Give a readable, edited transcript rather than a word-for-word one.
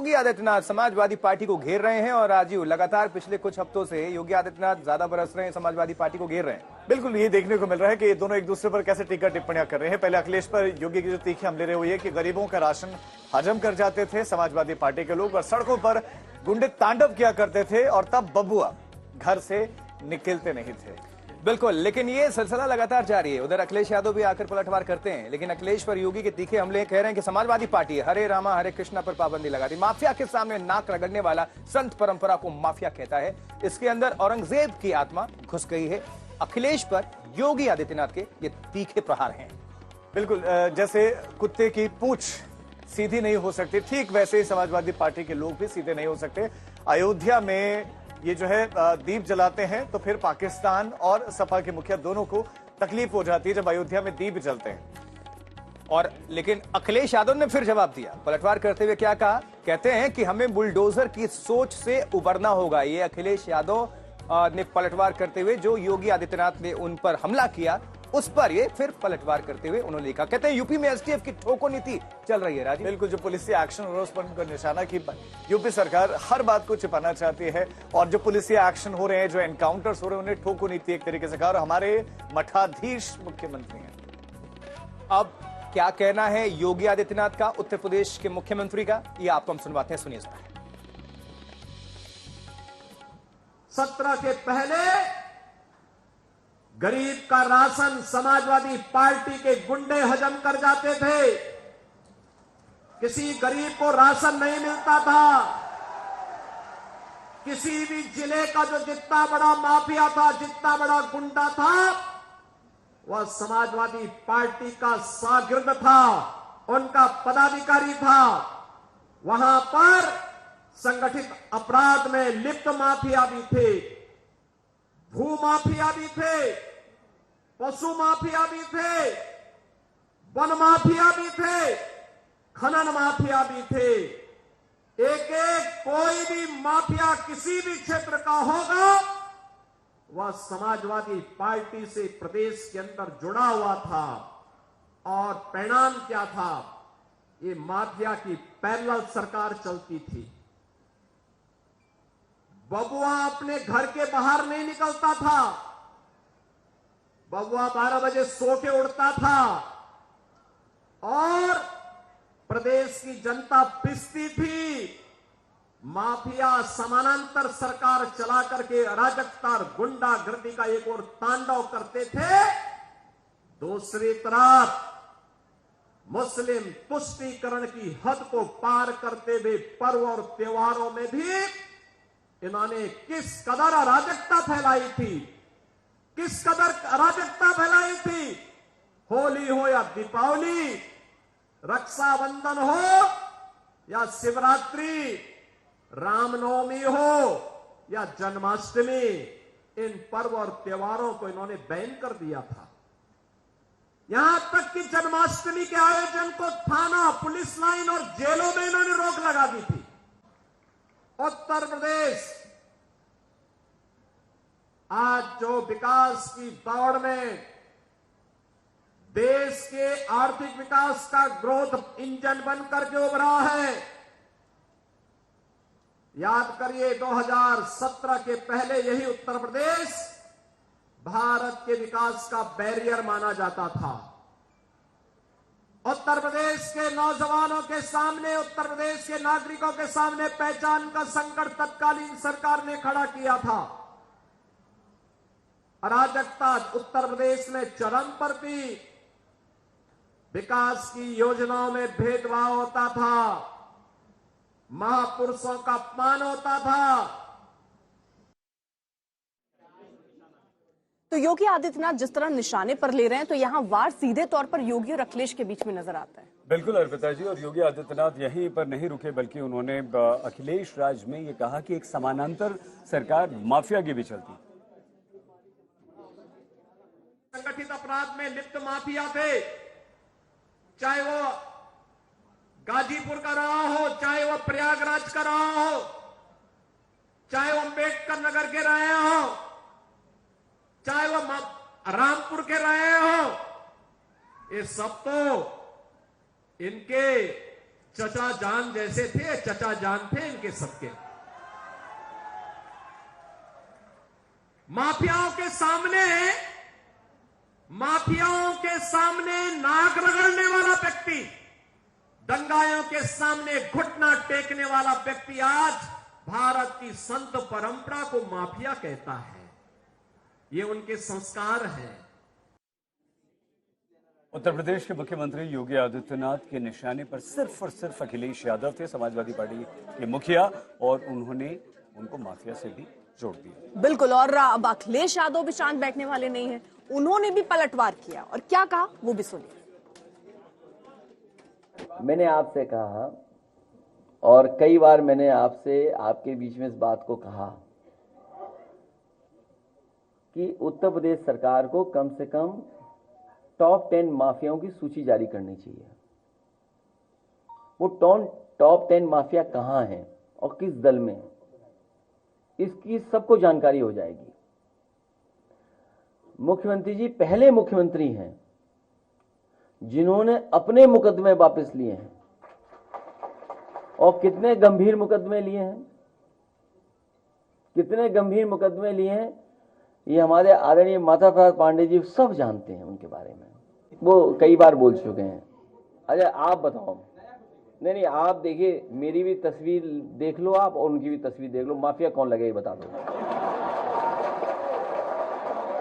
Yogi Adityanath Samajwadi party को घेर रहे हैं और राजीव लगातार पिछले कुछ हफ्तों से योगी आदित्यनाथ ज्यादा बरस रहे हैं, समाजवादी पार्टी को घेर रहे हैं। बिल्कुल ये देखने को मिल रहा है कि ये दोनों एक दूसरे पर कैसे टीका टिप्पणियां कर रहे हैं। पहले अखिलेश पर योगी की जो तीखी हमले रहे हुई है कि गरीबों का राशन हजम कर जाते थे समाजवादी पार्टी के लोग और सड़कों पर गुंडे तांडव किया करते थे और तब बबुआ घर से निकलते नहीं थे। बिल्कुल, लेकिन ये सिलसिला लगातार जारी है। उधर अखिलेश यादव भी आकर पलटवार करते हैं, लेकिन अखिलेश पर योगी के तीखे हमले कह रहे हैं कि समाजवादी पार्टी हरे रामा हरे कृष्णा पर पाबंदी लगा दी। माफिया के सामने नाक रगड़ने वाला संत परंपरा को माफिया कहता है। इसके अंदर औरंगजेब की आत्मा घुस गई है। अखिलेश पर योगी आदित्यनाथ के ये तीखे प्रहार हैं। बिल्कुल, जैसे कुत्ते की पूंछ सीधी नहीं हो सकती, ठीक वैसे ही समाजवादी पार्टी के लोग भी सीधे नहीं हो सकते। अयोध्या में ये जो है दीप जलाते हैं तो फिर पाकिस्तान और सपा के मुखिया दोनों को तकलीफ हो जाती है जब अयोध्या में दीप जलते हैं। और लेकिन अखिलेश यादव ने फिर जवाब दिया, पलटवार करते हुए क्या कहा? कहते हैं कि हमें बुलडोजर की सोच से उबरना होगा। ये अखिलेश यादव ने पलटवार करते हुए जो योगी आदित्यनाथ ने उन पर हमला किया उस पर ये फिर पलटवार करते हुए उन्होंने लिखा। कहते हैं यूपी में एसटीएफ की ठोको नीति चल रही है राजीव। बिल्कुल, जो पुलिस एक्शन और उस पर उनका निशाना की यूपी सरकार हर बात को छिपाना चाहती है और जो पुलिस एक्शन हो रहे हैं, जो एनकाउंटर्स हो रहे हैं, उन्हें ठोको नीति एक तरीके से कहा। और हमारे मठाधीश मुख्यमंत्री हैं। अब क्या कहना है योगी आदित्यनाथ का, उत्तर प्रदेश के मुख्यमंत्री का, ये आपको हम सुनवाते हैं, सुनिए। सत्र के पहले गरीब का राशन समाजवादी पार्टी के गुंडे हजम कर जाते थे। किसी गरीब को राशन नहीं मिलता था। किसी भी जिले का जो जितना बड़ा माफिया था, जितना बड़ा गुंडा था, वह समाजवादी पार्टी का शागिर्द था, उनका पदाधिकारी था। वहां पर संगठित अपराध में लिप्त माफिया भी थे, भू माफिया भी थे, पशु माफिया भी थे, वन माफिया भी थे, खनन माफिया भी थे। एक एक कोई भी माफिया किसी भी क्षेत्र का होगा वह समाजवादी पार्टी से प्रदेश के अंदर जुड़ा हुआ था। और परिणाम क्या था? ये माफिया की पैरेलल सरकार चलती थी। बबुआ अपने घर के बाहर नहीं निकलता था। बबुआ 12 बजे सो के उड़ता था और प्रदेश की जनता पिसती थी। माफिया समानांतर सरकार चला करके अराजकता और गुंडागर्दी का एक और तांडव करते थे। दूसरी तरफ मुस्लिम तुष्टीकरण की हद को पार करते हुए पर्व और त्योहारों में भी इन्होंने किस कदर अराजकता फैलाई थी, किस कदर अराजकता फैलाई थी। होली हो या दीपावली, रक्षाबंधन हो या शिवरात्रि, रामनवमी हो या जन्माष्टमी, इन पर्व और त्योहारों को इन्होंने बैन कर दिया था। यहां तक कि जन्माष्टमी के आयोजन को थाना, पुलिस लाइन और जेलों में इन्होंने रोक लगा दी थी। उत्तर प्रदेश आज जो विकास की दौड़ में देश के आर्थिक विकास का ग्रोथ इंजन बनकर के उभरा है। याद करिए 2017 के पहले यही उत्तर प्रदेश भारत के विकास का बैरियर माना जाता था। उत्तर प्रदेश के नौजवानों के सामने, उत्तर प्रदेश के नागरिकों के सामने पहचान का संकट तत्कालीन सरकार ने खड़ा किया था। अराजकता उत्तर प्रदेश में चरम पर थी। विकास की योजनाओं में भेदभाव होता था, महापुरुषों का अपमान होता था। तो योगी आदित्यनाथ जिस तरह निशाने पर ले रहे हैं, तो यहाँ वार सीधे तौर पर योगी और अखिलेश के बीच में नजर आता है। बिल्कुल अर्पिता जी, और योगी आदित्यनाथ यहीं पर नहीं रुके, बल्कि उन्होंने अखिलेश राज में ये कहा कि एक समानांतर सरकार माफिया की भी चलती। संगठित अपराध में लिप्त माफिया थे, चाहे वो गाजीपुर का रहा हो, चाहे वो प्रयागराज का रहा हो, चाहे वो अम्बेडकर नगर के रहे हो, चाहे वो रामपुर के रहे हो। ये सब तो इनके चचा जान जैसे थे, चचा जान थे इनके सबके। माफियाओं के सामने नाक रगड़ने वाला व्यक्ति, दंगाइयों के सामने घुटना टेकने वाला व्यक्ति आज भारत की संत परंपरा को माफिया कहता है। ये उनके संस्कार हैं। उत्तर प्रदेश के मुख्यमंत्री योगी आदित्यनाथ के निशाने पर सिर्फ और सिर्फ अखिलेश यादव थे, समाजवादी पार्टी के मुखिया, और उन्होंने उनको माफिया से भी जोड़ दिया। बिल्कुल, और अब अखिलेश यादव भी शांत बैठने वाले नहीं हैं, उन्होंने भी पलटवार किया और क्या कहा वो भी सुनिए। मैंने आपसे कहा और कई बार मैंने आपसे आपके बीच में इस बात को कहा कि उत्तर प्रदेश सरकार को कम से कम टॉप 10 माफियाओं की सूची जारी करनी चाहिए। वो टॉप 10 माफिया कहां हैं और किस दल में है, इसकी सबको जानकारी हो जाएगी। मुख्यमंत्री जी पहले मुख्यमंत्री हैं जिन्होंने अपने मुकदमे वापस लिए हैं, और कितने गंभीर मुकदमे लिए हैं, कितने गंभीर मुकदमे लिए हैं, ये हमारे आदरणीय माता प्रसाद पांडे जी सब जानते हैं उनके बारे में, वो कई बार बोल चुके हैं। अच्छा आप बताओ, नहीं आप देखिए, मेरी भी तस्वीर देख लो आप और उनकी भी तस्वीर देख लो, माफिया कौन लगे ये बता दो।